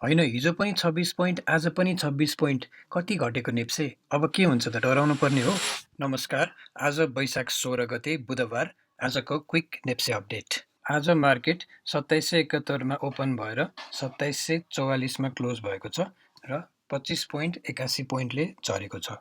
होइन, हिजो पनि 26 पोइन्ट, आज पनि 26 पोइन्ट। कति घटेको नेप्से? अब के हुन्छ त, डराउनु पर्ने हो? नमस्कार, आज वैशाख 16 गते बुधबार। आजको क्विक नेप्से अपडेट। आज मार्केट 2771 मा ओपन भएर 2744 मा क्लोज भएको छ र 25.81 पोइन्टले झरेको छ।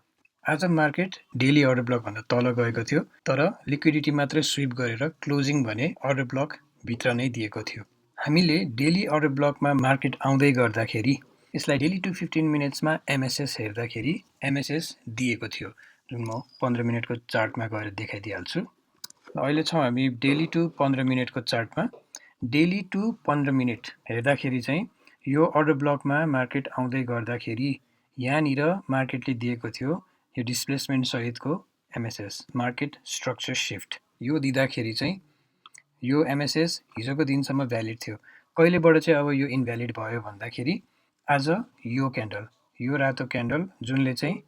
आज मार्केट डेली अर्डर ब्लक भन्दा तल गएको थियो, तर लिक्विडिटी मात्रै स्विप गरेर क्लोजिङ भने अर्डर ब्लक भित्र नै दिएको थियो। हामीले डेली अर्डर ब्लकमा मार्केट आउँदै गर्दाखेरि यसलाई डेली टु 15 मिनट्समा एमएसएस हेर्दाखेरि एमएसएस दिएको थियो, जुन म 15 मिनटको चार्टमा गएर देखाइदिइहाल्छु। अहिले छौँ हामी डेली टु 15 मिनटको चार्टमा। डेली टु 15 मिनट हेर्दाखेरि चाहिँ यो अर्डर ब्लकमा मार्केट आउँदै गर्दाखेरि यहाँनिर मार्केटले दिएको थियो यो डिस्प्लेसमेन्ट सहितको एमएसएस, मार्केट स्ट्रक्चर शिफ्ट। यो दिँदाखेरि चाहिँ यो एमएसएस हिजोको दिनसम्म भ्यालिड थियो। कहिलेबाट चाहिँ अब यो इनभ्यालिड भयो भन्दाखेरि आज यो क्यान्डल, यो रातो क्यान्डल जुनले चाहिँ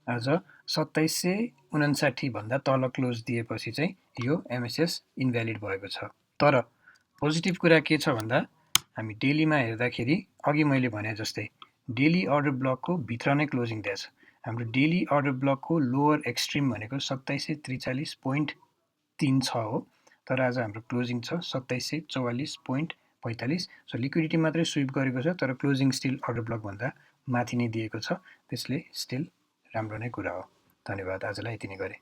आज 2759 भन्दा तल क्लोज दिएपछि चाहिँ यो एमएसएस इनभ्यालिड भएको छ। तर पोजिटिभ कुरा के छ भन्दा हामी डेलीमा हेर्दाखेरि अघि मैले भने जस्तै डेली अर्डर ब्लकको भित्र नै क्लोजिङ दिएछ। हाम्रो डेली अर्डर ब्लकको लोवर एक्सट्रिम भनेको 2743.3 छ हो, तर आज हाम्रो क्लोजिङ छ 2744.45। सो लिक्विडिटी मात्रै स्विप गरेको छ, तर क्लोजिङ स्टिल अर्डर ब्लक भन्दा माथि नै दिएको छ। त्यसले स्टिल राम्रो नै कुरा हो। धन्यवाद, आजलाई यति नै गरे।